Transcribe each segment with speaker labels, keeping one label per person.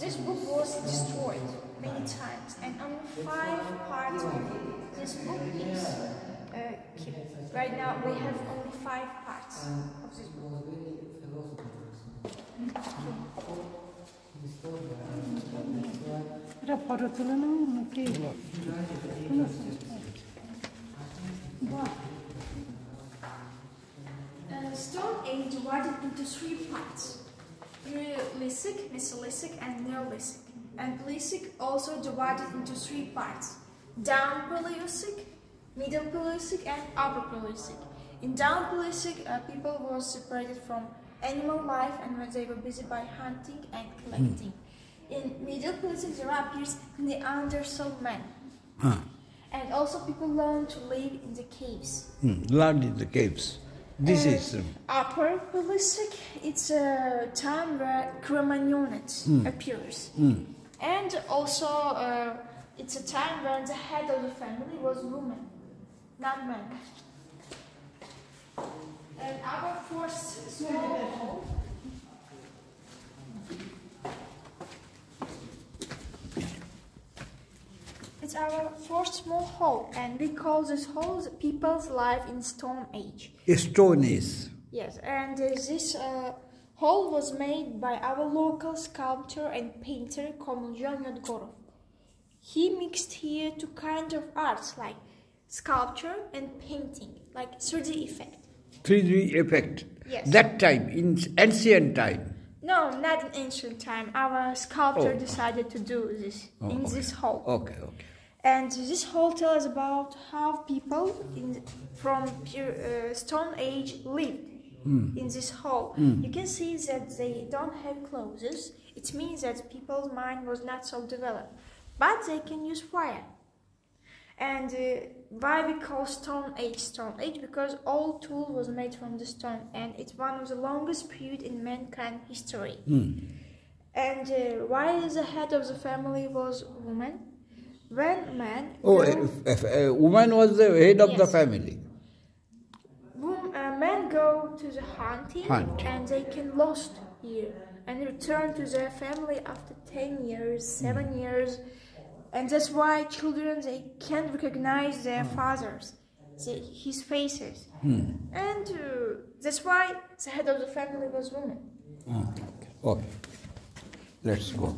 Speaker 1: This book was destroyed many times, and only 5 parts of this book is kept. Right now we have only 5 parts of this book. Stone Age divided into 3 parts: Pre-Lycic, Mesolithic, and Neolithic. And Paleolithic also divided into 3 parts: Down Paleolithic, Middle Paleolithic, and Upper Paleolithic. In Down Paleolithic, people were separated from animal life and when they were busy by hunting and collecting. In Middle Paleolithic, there appears Neanderthal men. And also people learned to live in the caves.
Speaker 2: Learned in the caves. This is
Speaker 1: Upper Paleolithic. It's a time where Cro-Magnon appears, and also it's a time when the head of the family was woman, not man. And our first small hole. It's our first small hole, and we call this hole the people's life in Stone Age.
Speaker 2: Stone Age.
Speaker 1: Yes, and this hole was made by our local sculptor and painter Khujand. He mixed here 2 kinds of arts, like sculpture and painting, like 3D effect.
Speaker 2: 3D effect?
Speaker 1: Yes.
Speaker 2: That time, in ancient time?
Speaker 1: No, not in ancient time. Our sculptor decided to do this in this hole.
Speaker 2: Okay.
Speaker 1: And this hole tells about how people from Stone Age lived in this hole. You can see that they don't have clothes. It means that people's mind was not so developed, but they can use fire. And why we call Stone Age? Because all tool was made from the stone, and it's one of the longest period in mankind history. And why the head of the family was woman? When man
Speaker 2: woman was the head of the family.
Speaker 1: Men go to the hunting, and they can lost here and return to their family after 10 years, 7 years. And that's why children, they can't recognize their fathers, his faces. And that's why the head of the family was woman.
Speaker 2: Okay. Let's go.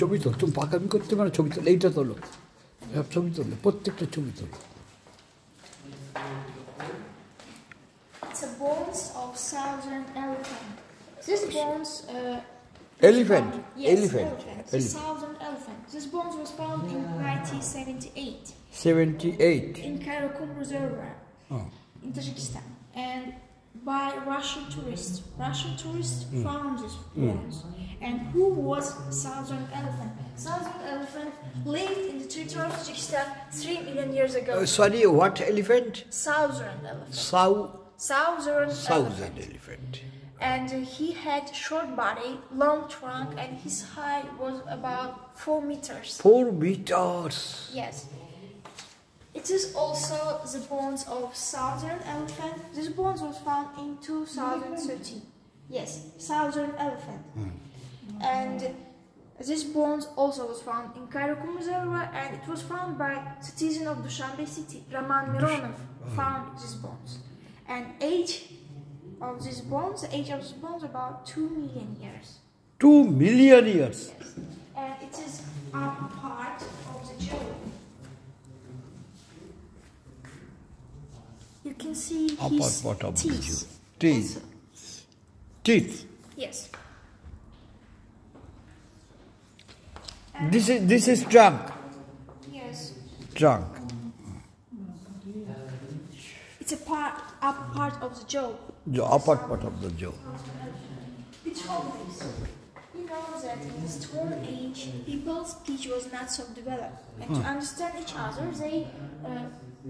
Speaker 2: ছবি তোল, তুমি পাকামি করতে পারো, ছবি তোল, এইটা তোলো, সব ছবি তোলো, প্রত্যেকটা ছবি তোলো।
Speaker 1: It's a bones of southern elephant. This bones
Speaker 2: Elephant.
Speaker 1: The southern elephant. This bones was found in 1978.
Speaker 2: 78.
Speaker 1: In Karakum Reservoir in Tajikistan, and by Russian tourists. Russian tourists found these bones. And who was southern elephant? Southern elephant lived in the territory of Tajikistan 3 million years ago.
Speaker 2: Sorry, what elephant?
Speaker 1: Southern elephant. Southern
Speaker 2: elephant.
Speaker 1: And he had short body, long trunk, and his height was about 4 meters.
Speaker 2: 4 meters?
Speaker 1: Yes. It is also the bones of southern elephant. This bones was found in 2013. Yes, southern elephant. And this bones also was found in Karakum Reservoir, and it was found by citizen of Dushanbe city. Romণ-т found these bones. And the age of these bones about 2 million years.
Speaker 2: 2 million years?
Speaker 1: Yes. And it is upper part of the jaw. You can see his teeth.
Speaker 2: Teeth?
Speaker 1: Yes.
Speaker 2: This is trunk?
Speaker 1: Yes.
Speaker 2: Trunk.
Speaker 1: It's a upper part of the jaw.
Speaker 2: The upper part of the jaw.
Speaker 1: Petroglyphs. You know that in the Stone Age, people's speech was not so developed. And to understand each other, they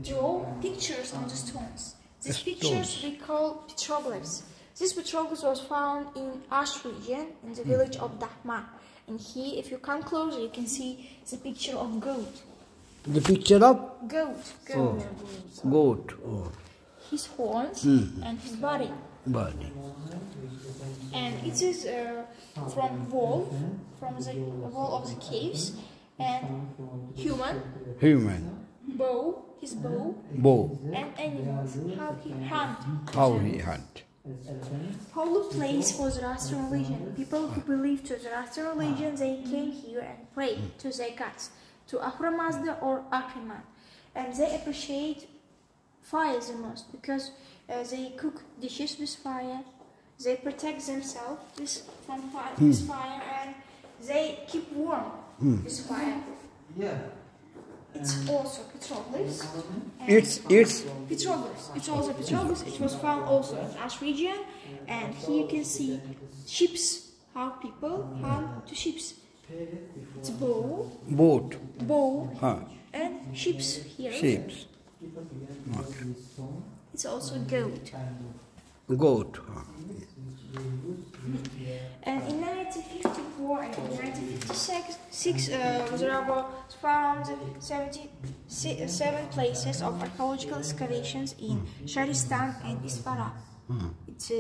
Speaker 1: draw pictures on the stones. These pictures we call petroglyphs. This petroglyphs was found in Ash region, in the village of Dahma. And here, if you come closer, you can see the picture of goat.
Speaker 2: The picture of?
Speaker 1: Goat.
Speaker 2: Goat. Oh.
Speaker 1: his horns and his body.
Speaker 2: Body.
Speaker 1: And it is from the wall of the caves, and human, his bow, and animals, how he hunt. Holy place for Zoroastrian religion. People who believe to Zoroastrian religion, they came here and prayed to their gods, to Ahura Mazda or Ahriman, and they appreciate fire the most because they cook dishes with fire. They protect themselves from fire, and they keep warm with fire.
Speaker 3: Yeah.
Speaker 1: It's also petroglyphs.
Speaker 2: It's
Speaker 1: petroglyphs. It's also petroglyphs. It was found also in Ash region, and here you can see ships. How people hunt to ships. It's boat, and ships here.
Speaker 2: Ships.
Speaker 1: Okay. It's also goat. And in 1954 and in 1956, there were found 77 places of archaeological excavations in Sharistan and Isfahan. It's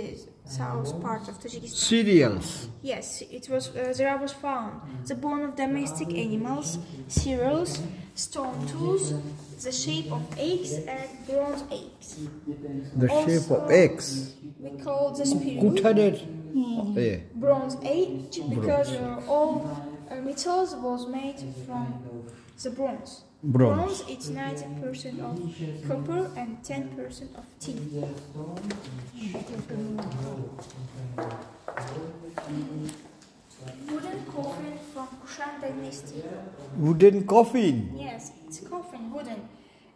Speaker 1: south part of Tajikistan.
Speaker 2: Cereals.
Speaker 1: Yes, it was. There was found the bone of domestic animals, cereals, stone tools, the shape of eggs, and bronze eggs.
Speaker 2: The shape of eggs.
Speaker 1: We call the spirit bronze age because all metals was made from the bronze. Bronze it's 90% of copper and 10% of tin. Wooden coffin from Khujand dynasty.
Speaker 2: Wooden coffin?
Speaker 1: Yes, it's coffin, wooden.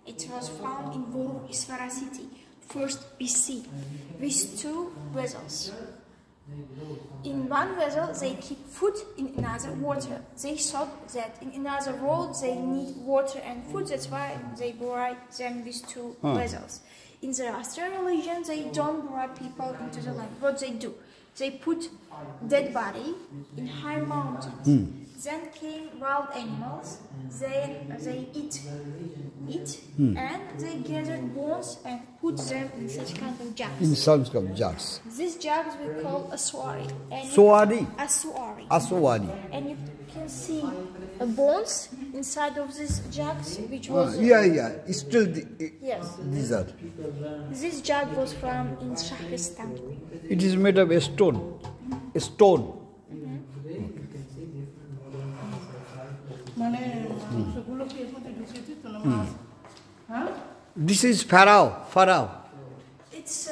Speaker 1: It was found in Voru, Isfahan city, 1st BC, with 2 vessels. In one vessel they keep food, in another water. They thought that in another world they need water and food, that's why they bury them with 2 vessels. In the Zoroastrian religion they don't bury people into the land. What they do? They put dead body in high mountains. Then came wild animals, they eat and they gathered bones and put them in such kind of jugs.
Speaker 2: In some kind of jugs.
Speaker 1: These jugs we call aswari.
Speaker 2: Aswari.
Speaker 1: And you can see bones inside of these jugs, which was...
Speaker 2: It's still these are.
Speaker 1: This jug was found in Shahristan.
Speaker 2: It is made of a stone. This is Pharaoh.
Speaker 1: It's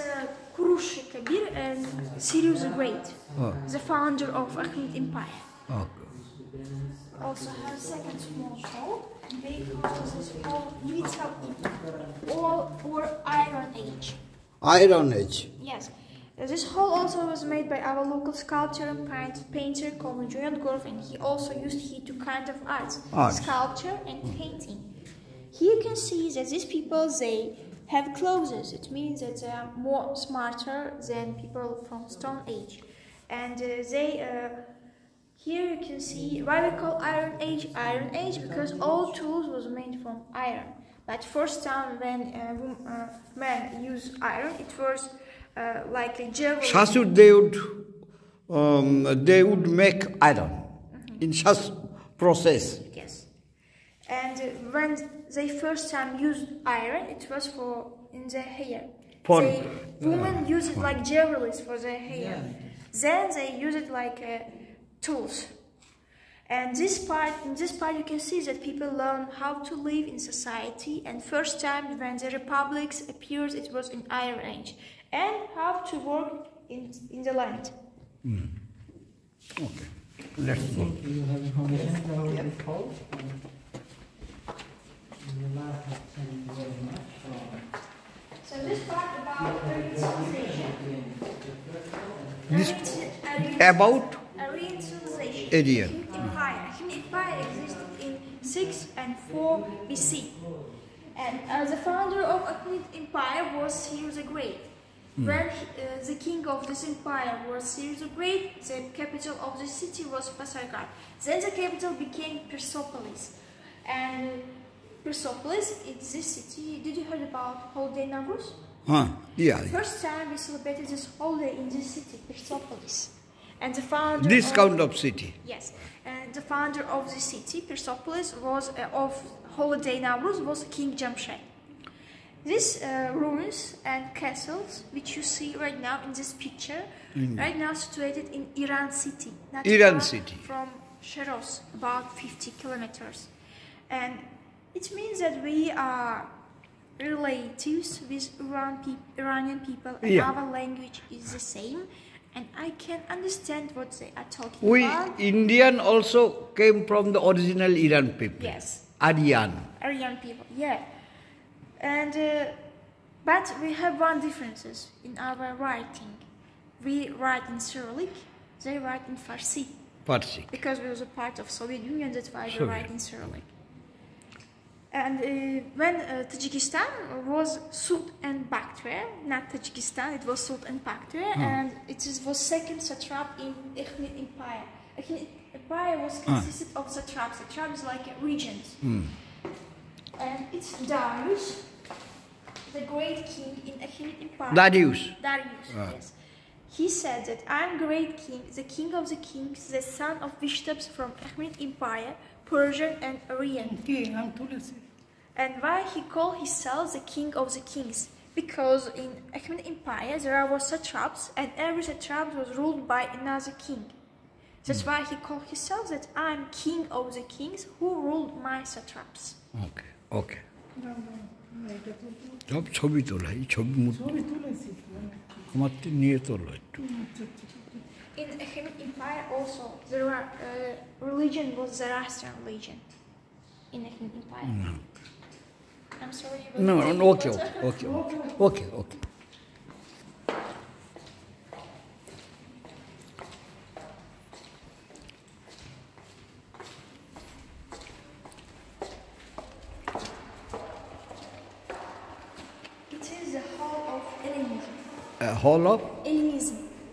Speaker 1: Kurush Kabir and Sirius the Great, the founder of Achaemenid Empire. Also have a second small hole. They call this hole Mitzal or Iron Age.
Speaker 2: Iron Age.
Speaker 1: Yes. This hole also was made by our local sculptor and painter called Khujand, and he also used here 2 kinds of arts, sculpture and painting. Here you can see that these people, they have clothes. It means that they are more smarter than people from Stone Age. And here you can see why we call Iron Age, because all tools was made from iron. But first time when men used iron, it was like a javelin.
Speaker 2: Shasur, they would make iron in such process.
Speaker 1: Yes. And when they first time used iron, it was for in their hair. Women use it like javelins for their hair. Then they use it like tools. And in this part you can see that people learn how to live in society, and first time when the republics appeared, it was in Iron Age, and how to work in the land.
Speaker 2: Okay, let's go.
Speaker 3: You have information about this hole?
Speaker 1: So this part about Aryan civilization.
Speaker 2: About
Speaker 1: Aryan civilization.
Speaker 2: Aryan.
Speaker 1: Empire existed in 6 and 4 BC. And the founder of Achaemenid Empire was Cyrus the Great. When the king of this empire was Cyrus the Great, the capital of the city was Pasargad. Then the capital became Persepolis. And Persepolis, it's this city. Did you heard about holiday Navruz?
Speaker 2: Yeah.
Speaker 1: First time we celebrated this holiday in this city, Persepolis. And the founder
Speaker 2: This kind of city.
Speaker 1: Yes, and the founder of the city, Persepolis, was of holiday Nowruz was King Jamshed. These ruins and castles, which you see right now in this picture, right now situated in Iran city, not
Speaker 2: Iran
Speaker 1: far
Speaker 2: city.
Speaker 1: from Shiraz, about 50 kilometers. And it means that we are relatives with Iranian people, and our language is the same. And I can understand what they are talking about.
Speaker 2: Indian also came from the original Iran people.
Speaker 1: Yes.
Speaker 2: Aryan
Speaker 1: people, yeah. And but we have one differences in our writing. We write in Cyrillic, they write in Farsi. Because we was a part of Soviet Union, that's why we write in Cyrillic. And when Tajikistan was Sult and Bactria, not Tajikistan, it was Sult and Bactria, and it was second satrap in Achaemenid Empire. Achaemenid Empire was consisted of satraps. Satrap is like regions. And it's Darius, the great king in Achaemenid Empire.
Speaker 2: Darius,
Speaker 1: yes. He said that I'm great king, the king of the kings, the son of bishops from Achaemenid Empire, Persian and Aryan. And why he called himself the king of the kings? Because in Achaemenid Empire there were satraps, and every satrap was ruled by another king. That's why he called himself that I'm king of the kings who ruled my satraps.
Speaker 2: Okay. সব ছবি তোলা এই ছবি আমার নিয়ে তোলো একটু
Speaker 1: In Achaemenid Empire also, there were religion was Zoroastrian religion in Achaemenid Empire. I'm sorry.
Speaker 2: No, okay.
Speaker 1: It is the hall of Hellenism.
Speaker 2: A hall of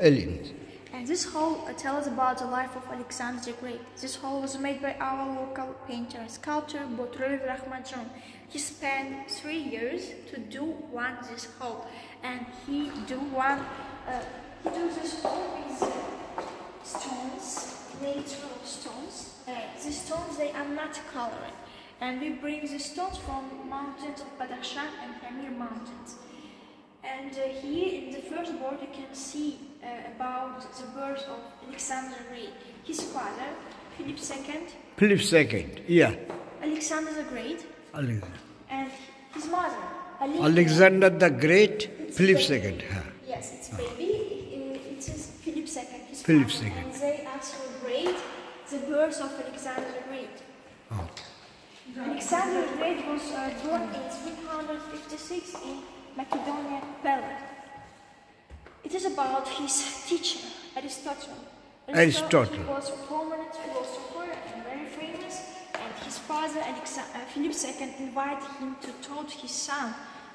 Speaker 1: Hellenism. And this hall tells about the life of Alexander the Great. This hall was made by our local painter and sculptor, Botrel Rahmatjon. He spent 3 years to do this hall, and he do this hall with stones, natural stones. These stones, they are not colored, and we bring the stones from mountains of Badakhshan and Pamir mountains. And here in the first board you can see about the birth of Alexander the Great. His father, Philip II.
Speaker 2: Yeah.
Speaker 1: Alexander the Great. And his mother,
Speaker 2: Alexander the Great, Philip II.
Speaker 1: Yes, it's baby. It is Philip II.
Speaker 2: Philip II.
Speaker 1: And they celebrate the birth of Alexander the Great. Alexander the Great was born in 356 in Macedonian Pellad. It is about his teacher, Aristotle. Aristotle was a prominent philosopher and very famous, and his father, Philip II, invited him to taught his son,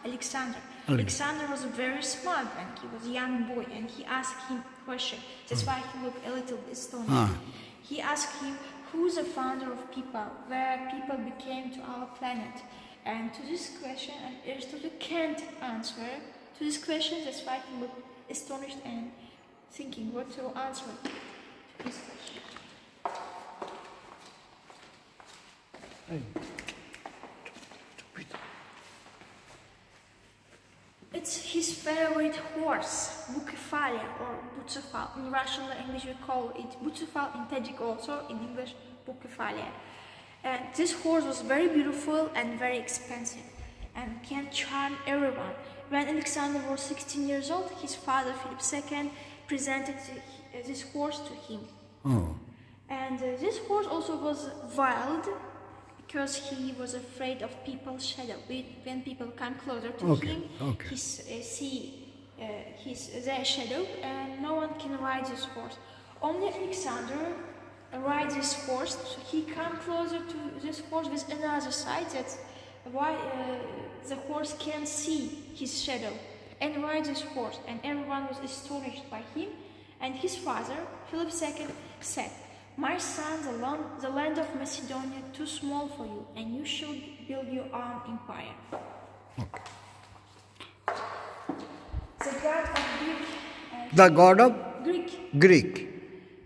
Speaker 1: Alexander. Alexander was very smart, and he was a young boy, and he asked him a question. That's why he looked a little astonished. He asked him, who's the founder of people, where people became to our planet? And to this question, Aristotle can't answer. To this question, that's why he looked astonished and thinking what to answer to this question. It's his favorite horse, Bucephalia or Bucephal. In Russian language we call it Bucephal, in Tajik also, in English Bucephalia. And this horse was very beautiful and very expensive and can charm everyone. When Alexander was 16 years old, his father Philip II presented this horse to him. And this horse also was wild because he was afraid of people's shadow. When people come closer to him, he see their shadow, and no one can ride this horse. Only Alexander ride this horse, so he come closer to this horse with another side. That's why the horse can't see his shadow, and ride this horse. And everyone was astonished by him. And his father, Philip II, said, "My son, the land of Macedonia too small for you, and you should build your own empire."
Speaker 2: The god of
Speaker 1: Greek.
Speaker 2: Greek.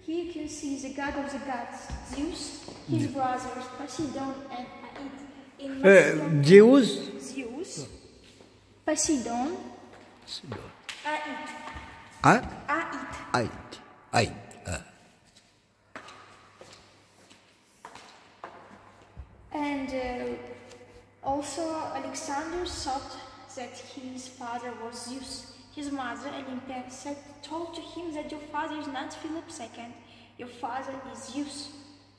Speaker 1: Here you can see the god of the gods, Zeus, his brothers, Poseidon and Aid. In Macedon,
Speaker 2: Zeus.
Speaker 1: Zeus, Poseidon, Aid. Aid.
Speaker 2: Aid.
Speaker 1: And also Alexander thought that his father was Zeus. His mother, Olympia, told to him that your father is not Philip II, your father is Zeus.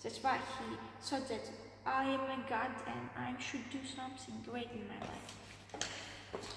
Speaker 1: That's why he thought that I am a god and I should do something great in my life.